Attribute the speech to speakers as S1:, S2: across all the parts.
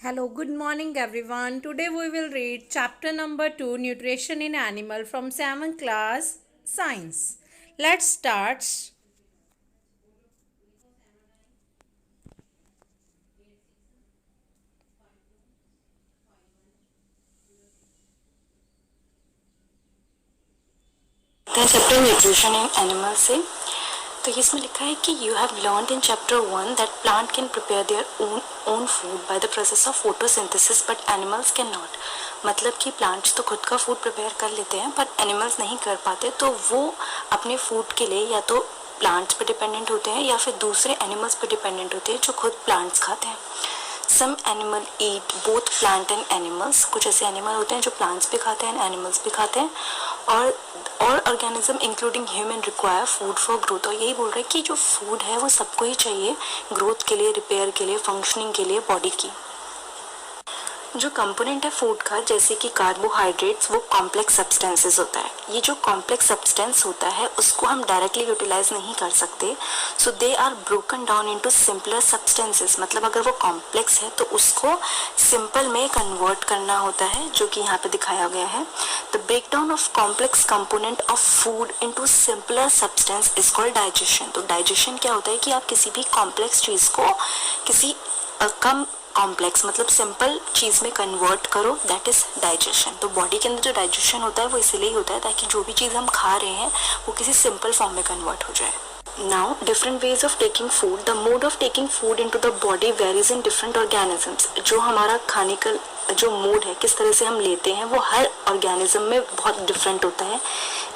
S1: Hello, good morning everyone. Today we will read chapter number 2 Nutrition in Animal from 7th class Science. Let's start.
S2: Chapter nutrition in animal से तो इसमें लिखा है कि you have learned in chapter 1 that plant can prepare their own food by the process of photosynthesis but animals can not. मतलब कि plants तो खुद का फूड प्रिपेयर कर लेते हैं पर एनिमल्स नहीं कर पाते, तो वो अपने फूड के लिए या तो प्लांट्स पे डिपेंडेंट होते हैं या फिर दूसरे एनिमल्स पे डिपेंडेंट होते हैं जो खुद प्लांट्स खाते हैं। Some animal eat both plant and animals. कुछ ऐसे एनिमल होते हैं जो प्लांट्स भी खाते हैं एनिमल्स भी खाते हैं। और organism including human require food for growth. और यही बोल रहे हैं कि जो फूड है वो सबको ही चाहिए ग्रोथ के लिए, रिपेयर के लिए, फंक्शनिंग के लिए बॉडी की। जो कंपोनेंट है फूड का, जैसे कि कार्बोहाइड्रेट्स, वो कॉम्प्लेक्स सब्सटेंसेस होता है। ये जो कॉम्प्लेक्स सब्सटेंस होता है उसको हम डायरेक्टली यूटिलाइज नहीं कर सकते, so they are broken down into simpler substances. मतलब अगर वो कॉम्प्लेक्स है तो उसको सिंपल में कन्वर्ट करना होता है, जो कि यहाँ पे दिखाया गया है। The breakdown of complex component of food into simpler substance is called digestion. तो डाइजेशन क्या होता है कि आप किसी भी कॉम्प्लेक्स चीज़ को किसी कम कॉम्प्लेक्स मतलब सिंपल चीज़ में कन्वर्ट करो, दैट इज डाइजेशन। तो बॉडी के अंदर जो डाइजेशन होता है वो इसलिए होता है ताकि जो भी चीज़ हम खा रहे हैं वो किसी सिंपल फॉर्म में कन्वर्ट हो जाए। Now, different ways of taking food. The mode of taking food into the body varies in different organisms. जो हमारा खाने का जो मोड है, किस तरह से हम लेते हैं, वो हर ऑर्गेनिज्म में बहुत डिफरेंट होता है।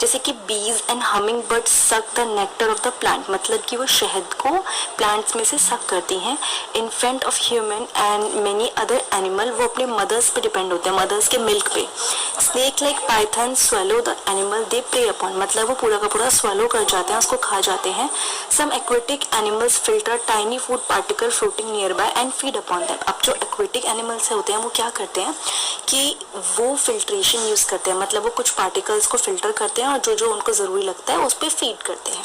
S2: जैसे कि बीज and humming bird suck the nectar of the plant. मतलब कि वो शहद को प्लांट्स में से सक करती हैं। Infant of human and many other animal, वो अपने मदर्स पे डिपेंड होते हैं, मदर्स के मिल्क पे। Snake like python swallow the animal they prey upon. मतलब वो पूरा का पूरा स्वेलो कर जाते हैं, उसको खा जाते हैं। Some aquatic animals filter tiny food particle floating nearby and feed upon that. अब जो एक्वेटिक एनिमल्स होते हैं वो क्या करते हैं कि वो फिल्ट्रेशन यूज़ करते हैं। मतलब वो कुछ पार्टिकल्स को फिल्टर करते हैं और जो जो उनको ज़रूरी लगता है उस पर फीड करते हैं।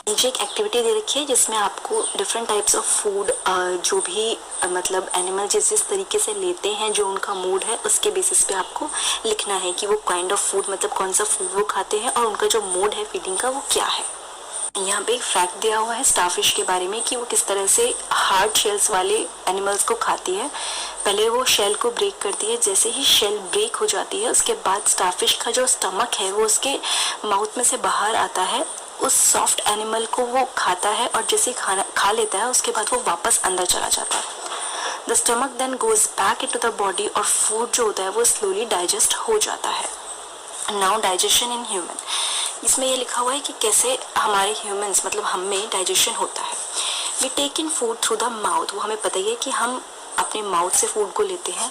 S2: नीचे एक एक्टिविटी दे रखी है जिसमें आपको डिफरेंट टाइप्स ऑफ फूड जो भी मतलब एनिमल जिस जिस तरीके से लेते हैं, जो उनका मूड है, उसके बेसिस पे आपको लिखना है कि वो काइंड ऑफ फूड मतलब कौन सा फूड वो खाते हैं और उनका जो मूड है फीडिंग का वो क्या है। यहाँ पे एक फैक्ट दिया हुआ है स्टारफिश के बारे में कि वो किस तरह से हार्ड शेल्स वाले एनिमल्स को खाती है। पहले वो शेल को ब्रेक करती है, जैसे ही शेल ब्रेक हो जाती है उसके बाद स्टारफिश का जो स्टमक है वो उसके माउथ में से बाहर आता है। उस सॉफ्ट एनिमल को वो खाता है और जैसे ही खाना खा लेता है उसके बाद वो वापस अंदर चला जाता है। The stomach then goes back into the body और फूड जो होता है वो स्लोली डाइजेस्ट हो जाता है। Now digestion in human. इसमें ये लिखा हुआ है कि कैसे हमारे ह्यूमंस मतलब हम में डाइजेशन होता है। We take in food through the mouth. वो हमें पता ही है कि हम अपने माउथ से फूड को लेते हैं,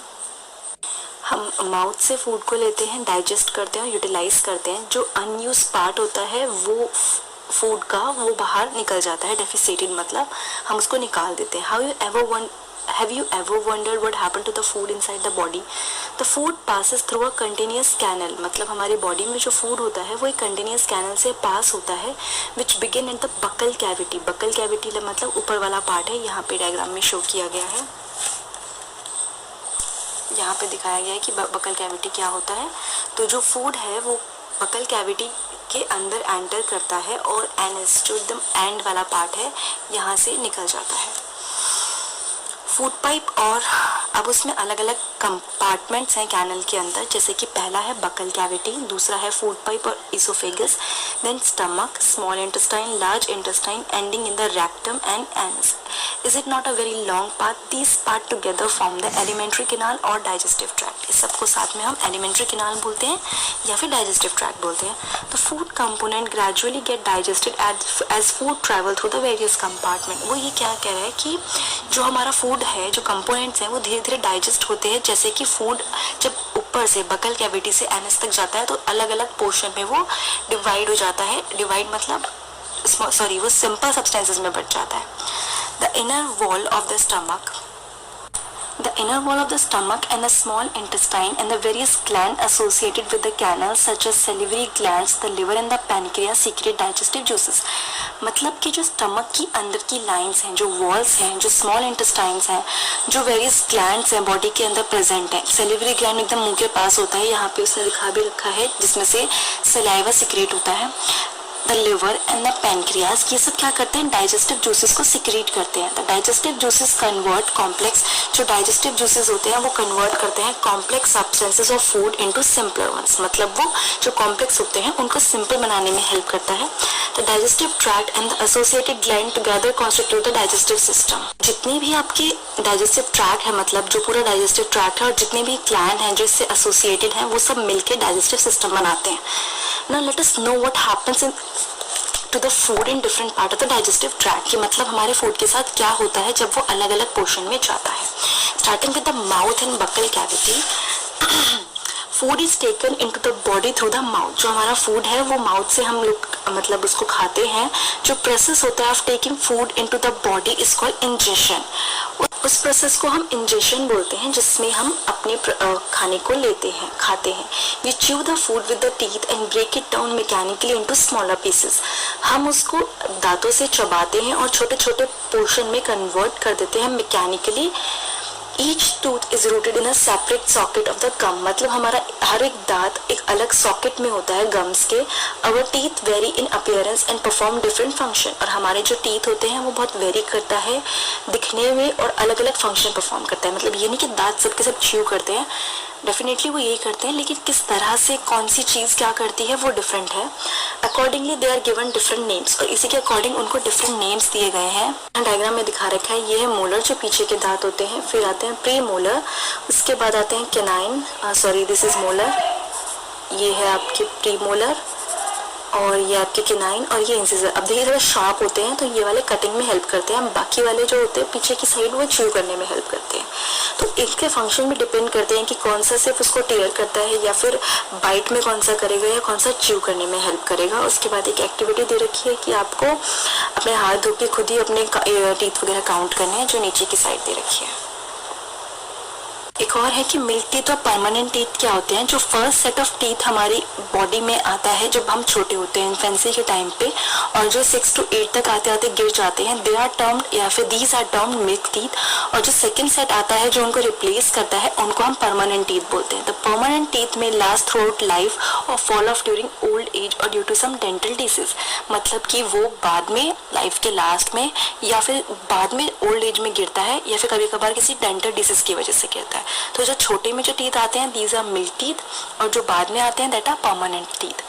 S2: हम माउथ से फूड को लेते हैं, डाइजेस्ट करते हैं और यूटिलाइज करते हैं। जो अनयूज पार्ट होता है वो फूड का वो बाहर निकल जाता है, डेफिसिटेड मतलब हम उसको निकाल देते हैं। Have you ever wondered what happened to the food inside the body? The food passes through a continuous canal. मतलब हमारी बॉडी में जो फूड होता है वो एक कंटिन्यूस कैनल से पास होता है, which begin in the buccal cavity. Buccal cavity मतलब ऊपर वाला पार्ट है, यहाँ पे डायग्राम में शो किया गया है। यहाँ पे दिखाया गया है कि बकल कैविटी क्या होता है। तो जो फूड है वो बकल कैविटी के अंदर एंटर करता है और एनस जो एकदम एंड वाला पार्ट है यहाँ से निकल जाता है। फूड पाइप, और अब उसमें अलग अलग कंपार्टमेंट्स हैं कैनल के अंदर, जैसे कि पहला है बकल कैविटी, दूसरा है फूड पाइप और oesophagus, then stomach, small intestine, large intestine, ending in the rectum and anus. Is it not a very long part? This part together form the alimentary canal और digestive tract. इस सबको साथ में हम alimentary canal बोलते हैं या फिर डाइजेस्टिव ट्रैक्ट बोलते हैं। तो food component gradually get digested as food travel through the various compartment. वो ये क्या कह रहा है कि जो हमारा फूड है, जो कंपोनेंट्स हैं वो धीरे धीरे डाइजेस्ट होते हैं। जैसे कि फूड जब ऊपर से बकल कैविटी से एनस तक जाता है तो अलग अलग पोर्शन में वो डिवाइड हो जाता है। डिवाइड मतलब वो सिंपल सब्सटेंसेस में बट जाता है। The inner wall of the stomach The inner wall of the stomach and the small intestine and the various glands associated with the canals such as salivary glands, the liver and the pancreas secrete digestive juices. मतलब कि जो stomach की अंदर की lines हैं, जो walls हैं, जो स्मॉल इंटेस्टाइन्स हैं, जो वेरियस ग्लैंड्स हैं बॉडी के अंदर प्रेजेंट है. सेलिवरी ग्लैंड एकदम मुंह के पास होता है, यहाँ पे उसने दिखा भी रखा है, जिसमें से सलाइवा सिक्रेट होता है. The liver and the pancreas, ये सब क्या करते हैं, डाइजेस्टिव जूसेस को सिक्रीट करते हैं. The digestive juices convert complex, जो डाइजेस्टिव जूसेस होते हैं वो कन्वर्ट करते हैं complex substances of food into simpler ones. मतलब वो जो कॉम्प्लेक्स होते हैं उनको सिंपल बनाने में हेल्प करता है. The digestive tract and the associated gland together constitute the digestive system. जितने भी आपके डाइजेस्टिव ट्रैक्ट है, मतलब जो पूरा डाइजेस्टिव ट्रैक्ट है और जितने भी ग्लैंड हैं जो इससे एसोसिएटेड हैं, वो सब मिलके डाइजेस्टिव सिस्टम बनाते हैं. Now let us know what happens to the food in different part of the digestive tract. कि मतलब हमारे फूड के साथ क्या होता है जब वो अलग अलग पोर्शन में जाता है. Starting with the mouth and buccal cavity. Food is taken into the body through the mouth. जो हमारा फूड है वो माउथ से हम लोग मतलब उसको खाते हैं. जो प्रोसेस होता है of taking food into the body is called ingestion. उस प्रोसेस को हम इंजेशन बोलते हैं, जिसमें हम अपने खाने को लेते हैं, खाते हैं. We chew the food with the teeth and break it down mechanically into smaller pieces. हम उसको दांतों से चबाते हैं और छोटे छोटे पोर्शन में कन्वर्ट कर देते हैं mechanically. Each tooth is rooted in a separate socket of the gum. मतलब हमारा हर एक दांत एक अलग सॉकेट में होता है गम्स के. Our teeth vary in appearance and perform different function. और हमारे जो टीथ होते हैं वो बहुत वेरी करता है दिखने में और अलग अलग फंक्शन परफॉर्म करता है. मतलब ये नहीं कि दांत सबके सब च्यू करते हैं, डेफिनेटली वो यही करते हैं, लेकिन किस तरह से कौन सी चीज़ क्या करती है वो डिफरेंट है. Accordingly they are given different names, और इसी के अकॉर्डिंग उनको डिफरेंट नेम्स दिए गए हैं. डायग्राम में दिखा रखा है. ये है मोलर, जो पीछे के दांत होते हैं. फिर आते हैं प्री मोलर, उसके बाद आते हैं canine, sorry this is molar. ये है आपके प्री मोलर और ये आपके किनाइन और ये इंसिजर. अब देखिए थोड़ा शार्प होते हैं तो ये वाले कटिंग में हेल्प करते हैं. बाकी वाले जो होते हैं पीछे की साइड वो च्यू करने में हेल्प करते हैं. तो इसके फंक्शन भी डिपेंड करते हैं कि कौन सा सिर्फ उसको टेयर करता है या फिर बाइट में कौन सा करेगा या कौन सा च्यू करने में हेल्प करेगा. उसके बाद एक एक्टिविटी दे रखी है कि आपको अपने हाथ धो के खुद ही अपने टीथ वगैरह काउंट करने हैं, जो नीचे की साइड दे रखी है. एक और है कि मिल्क टीथ और परमानेंट टीथ क्या होते हैं. जो फर्स्ट सेट ऑफ टीथ हमारी बॉडी में आता है जब हम छोटे होते हैं इन्फेंसी के टाइम पे, और जो 6 to 8 तक आते आते गिर जाते हैं, दे आर टर्म्ड या फिर these are termed milk teeth. और जो सेकंड सेट आता है जो उनको रिप्लेस करता है, उनको हम परमानेंट टीथ बोलते हैं. The permanent teeth may last throughout life और fall off during old age और due to some dental disease. मतलब कि वो बाद में लाइफ के लास्ट में या फिर बाद में ओल्ड एज में गिरता है या फिर कभी कभार किसी डेंटल डिसीज की वजह से गिरता है. तो जो छोटे में जो टीथ आते हैं दीज आर मिल्क टीथ, और जो बाद में आते हैं दैट आर परमानेंट टीथ.